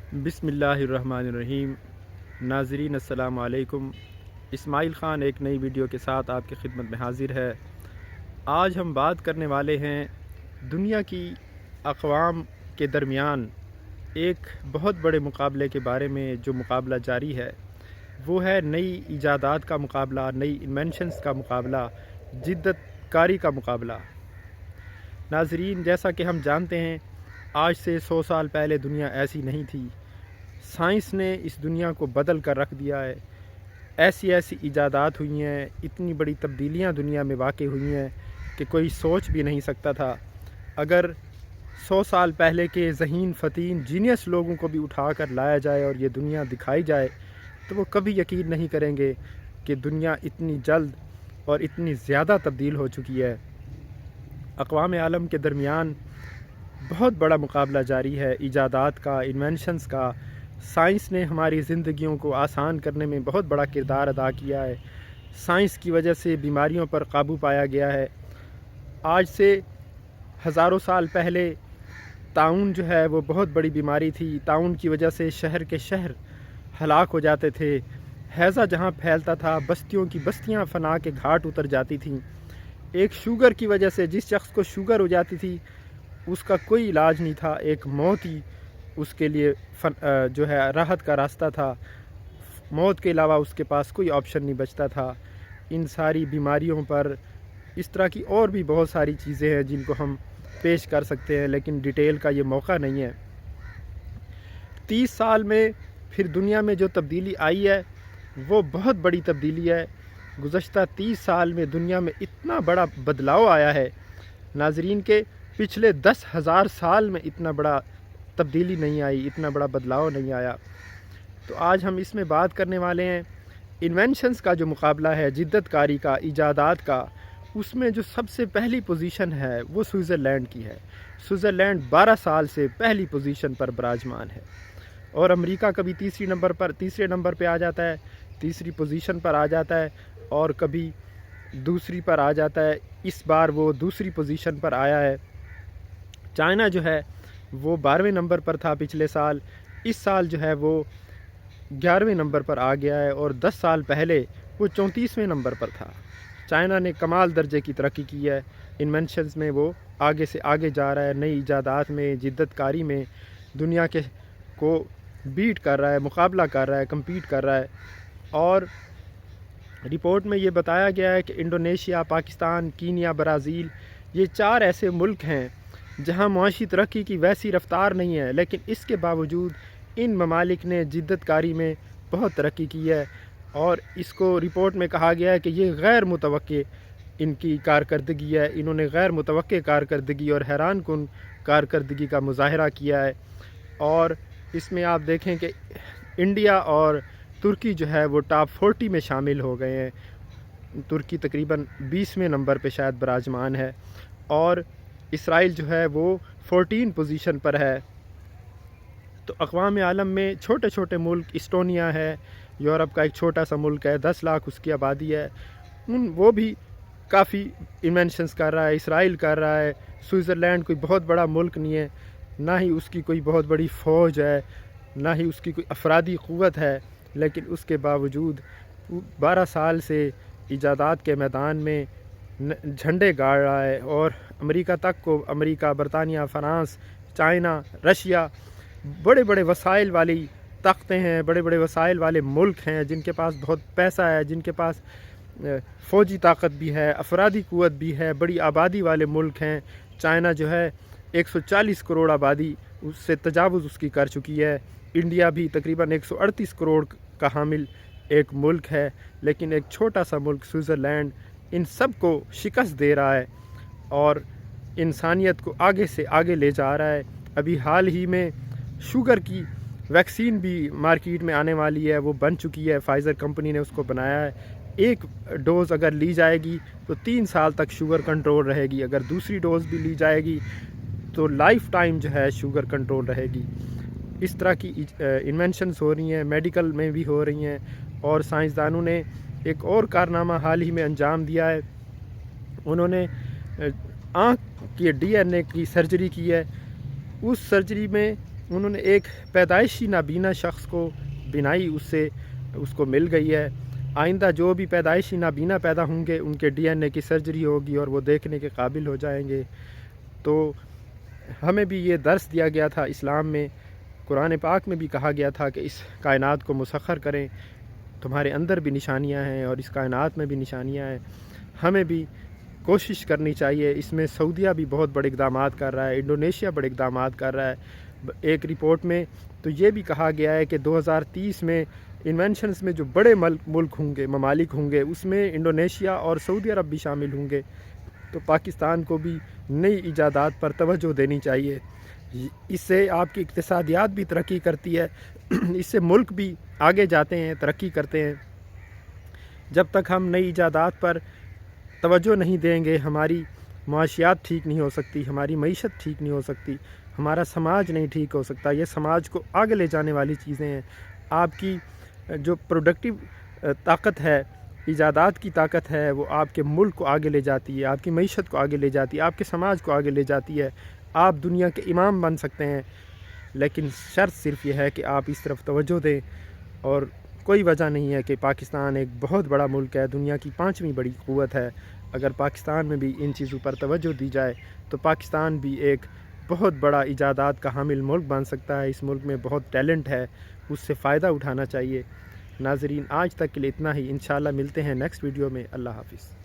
بسم اللہ الرحمن الرحیم۔ ناظرین السلام علیکم۔ اسماعیل خان ایک نئی ویڈیو کے ساتھ آپ کی خدمت میں حاضر ہے۔ آج ہم بات کرنے والے ہیں دنیا کی اقوام کے درمیان ایک بہت بڑے مقابلے کے بارے میں۔ جو مقابلہ جاری ہے وہ ہے نئی ایجادات کا مقابلہ، نئی انوینشنز کا مقابلہ، جدت کاری کا مقابلہ۔ ناظرین، جیسا کہ ہم جانتے ہیں آج سے 100 سال پہلے دنیا ایسی نہیں تھی۔ سائنس نے اس دنیا کو بدل کر رکھ دیا ہے۔ ایسی ایجادات ہوئی ہیں، اتنی بڑی تبدیلیاں دنیا میں واقع ہوئی ہیں کہ کوئی سوچ بھی نہیں سکتا تھا۔ اگر 100 سال پہلے کے ذہین فتین جینیس لوگوں کو بھی اٹھا کر لایا جائے اور یہ دنیا دکھائی جائے تو وہ کبھی یقین نہیں کریں گے کہ دنیا اتنی جلد اور اتنی زیادہ تبدیل ہو چکی ہے۔ اقوام عالم کے درمیان بہت بڑا مقابلہ جاری ہے ایجادات کا، انوینشنز کا۔ سائنس نے ہماری زندگیوں کو آسان کرنے میں بہت بڑا کردار ادا کیا ہے۔ سائنس کی وجہ سے بیماریوں پر قابو پایا گیا ہے۔ آج سے ہزاروں سال پہلے طاعون جو ہے وہ بہت بڑی بیماری تھی۔ طاعون کی وجہ سے شہر کے شہر ہلاک ہو جاتے تھے۔ ہیضہ جہاں پھیلتا تھا بستیوں کی بستیاں فنا کے گھاٹ اتر جاتی تھیں۔ ایک شوگر کی وجہ سے جس شخص کو شوگر ہو جاتی تھی اس کا کوئی علاج نہیں تھا، ایک موت ہی اس کے لیے جو ہے راحت کا راستہ تھا۔ موت کے علاوہ اس کے پاس کوئی آپشن نہیں بچتا تھا۔ ان ساری بیماریوں پر اس طرح کی اور بھی بہت ساری چیزیں ہیں جن کو ہم پیش کر سکتے ہیں، لیکن ڈیٹیل کا یہ موقع نہیں ہے۔ 30 سال میں پھر دنیا میں جو تبدیلی آئی ہے وہ بہت بڑی تبدیلی ہے۔ گزشتہ 30 سال میں دنیا میں اتنا بڑا بدلاؤ آیا ہے ناظرین کے پچھلے 10,000 سال میں اتنا بڑا تبدیلی نہیں آئی، اتنا بڑا بدلاؤ نہیں آیا۔ تو آج ہم اس میں بات کرنے والے ہیں انوینشنز کا جو مقابلہ ہے، جدت کاری کا، ایجادات کا۔ اس میں جو سب سے پہلی پوزیشن ہے وہ سوئٹزرلینڈ کی ہے۔ سوئٹزرلینڈ 12 سال سے پہلی پوزیشن پر براجمان ہے، اور امریکہ کبھی تیسرے نمبر پہ آ جاتا ہے، تیسری پوزیشن پر آ جاتا ہے، اور کبھی دوسری پر آ جاتا ہے۔ اس بار وہ دوسری پوزیشن پر آیا ہے۔ چائنا جو ہے وہ 12ویں نمبر پر تھا پچھلے سال، اس سال جو ہے وہ 11ویں نمبر پر آ گیا ہے، اور 10 سال پہلے وہ 34ویں نمبر پر تھا۔ چائنا نے کمال درجے کی ترقی کی ہے، انوینشنز میں وہ آگے سے آگے جا رہا ہے، نئی ایجادات میں، جدت کاری میں دنیا کے کو بیٹ کر رہا ہے، مقابلہ کر رہا ہے، کمپیٹ کر رہا ہے۔ اور رپورٹ میں یہ بتایا گیا ہے کہ انڈونیشیا، پاکستان، کینیا، برازیل، یہ 4 ایسے ملک ہیں جہاں معاشی ترقی کی ویسی رفتار نہیں ہے، لیکن اس کے باوجود ان ممالک نے جدت کاری میں بہت ترقی کی ہے۔ اور اس کو رپورٹ میں کہا گیا ہے کہ یہ غیر متوقع ان کی کارکردگی ہے، انہوں نے غیر متوقع کارکردگی اور حیران کن کارکردگی کا مظاہرہ کیا ہے۔ اور اس میں آپ دیکھیں کہ انڈیا اور ترکی جو ہے وہ ٹاپ 40 میں شامل ہو گئے ہیں۔ ترکی تقریباً 20ویں نمبر پہ شاید براجمان ہے، اور اسرائیل جو ہے وہ 14 پوزیشن پر ہے۔ تو اقوام عالم میں چھوٹے چھوٹے ملک، اسٹونیا ہے یورپ کا ایک چھوٹا سا ملک ہے، 10 لاکھ اس کی آبادی ہے، وہ بھی کافی انوینشنز کر رہا ہے، اسرائیل کر رہا ہے۔ سوئٹزرلینڈ کوئی بہت بڑا ملک نہیں ہے، نہ ہی اس کی کوئی بہت بڑی فوج ہے، نہ ہی اس کی کوئی افرادی قوت ہے، لیکن اس کے باوجود 12 سال سے ایجادات کے میدان میں جھنڈے گاڑ رہا ہے، اور امریکہ تک کو، امریکہ، برطانیہ، فرانس، چائنا، رشیا، بڑے بڑے وسائل والی طاقتیں ہیں، بڑے بڑے وسائل والے ملک ہیں جن کے پاس بہت پیسہ ہے، جن کے پاس فوجی طاقت بھی ہے، افرادی قوت بھی ہے، بڑی آبادی والے ملک ہیں۔ چائنا جو ہے 140 کروڑ آبادی اس سے تجاوز اس کی کر چکی ہے۔ انڈیا بھی تقریباً 138 کروڑ کا حامل ایک ملک ہے، لیکن ایک چھوٹا سا ملک سوئٹزرلینڈ ان سب کو شکست دے رہا ہے اور انسانیت کو آگے سے آگے لے جا رہا ہے۔ ابھی حال ہی میں شوگر کی ویکسین بھی مارکیٹ میں آنے والی ہے، وہ بن چکی ہے، فائزر کمپنی نے اس کو بنایا ہے۔ ایک ڈوز اگر لی جائے گی تو 3 سال تک شوگر کنٹرول رہے گی، اگر دوسری ڈوز بھی لی جائے گی تو لائف ٹائم جو ہے شوگر کنٹرول رہے گی۔ اس طرح کی انوینشنز ہو رہی ہیں، میڈیکل میں بھی ہو رہی ہیں، اور سائنسدانوں نے ایک اور کارنامہ حال ہی میں انجام دیا ہے۔ انہوں نے آنکھ کی ڈی این اے کی سرجری کی ہے۔ اس سرجری میں انہوں نے ایک پیدائشی نابینا شخص کو بینائی اس کو مل گئی ہے۔ آئندہ جو بھی پیدائشی نابینا پیدا ہوں گے ان کے ڈی این اے کی سرجری ہوگی اور وہ دیکھنے کے قابل ہو جائیں گے۔ تو ہمیں بھی یہ درس دیا گیا تھا اسلام میں، قرآن پاک میں بھی کہا گیا تھا کہ اس کائنات کو مسخر کریں، تمہارے اندر بھی نشانیاں ہیں اور اس کائنات میں بھی نشانیاں ہیں۔ ہمیں بھی کوشش کرنی چاہیے۔ اس میں سعودیہ بھی بہت بڑے اقدامات کر رہا ہے، انڈونیشیا بڑے اقدامات کر رہا ہے۔ ایک رپورٹ میں تو یہ بھی کہا گیا ہے کہ 2030 میں انوینشنز میں جو بڑے ملک ہوں گے، ممالک ہوں گے، اس میں انڈونیشیا اور سعودی عرب بھی شامل ہوں گے۔ تو پاکستان کو بھی نئی ایجادات پر توجہ دینی چاہیے۔ اس سے آپ کی اقتصادیات بھی ترقی کرتی ہے، اس سے ملک بھی آگے جاتے ہیں، ترقی کرتے ہیں۔ جب تک ہم نئی ایجادات پر توجہ نہیں دیں گے ہماری معاشیات ٹھیک نہیں ہو سکتی، ہماری معیشت ٹھیک نہیں ہو سکتی، ہمارا سماج نہیں ٹھیک ہو سکتا۔ یہ سماج کو آگے لے جانے والی چیزیں ہیں۔ آپ کی جو پروڈکٹیو طاقت ہے، ایجادات کی طاقت ہے، وہ آپ کے ملک کو آگے لے جاتی ہے، آپ کی معیشت کو آگے لے جاتی ہے، آپ کے سماج کو آگے لے جاتی ہے۔ آپ دنیا کے امام بن سکتے ہیں، لیکن شرط صرف یہ ہے کہ آپ اس طرف توجہ دیں۔ اور کوئی وجہ نہیں ہے کہ پاکستان ایک بہت بڑا ملک ہے، دنیا کی 5ویں بڑی قوت ہے، اگر پاکستان میں بھی ان چیزوں پر توجہ دی جائے تو پاکستان بھی ایک بہت بڑا ایجادات کا حامل ملک بن سکتا ہے۔ اس ملک میں بہت ٹیلنٹ ہے، اس سے فائدہ اٹھانا چاہیے۔ ناظرین، آج تک کے لیے اتنا ہی، انشاءاللہ ملتے ہیں نیکسٹ ویڈیو میں۔ اللہ حافظ۔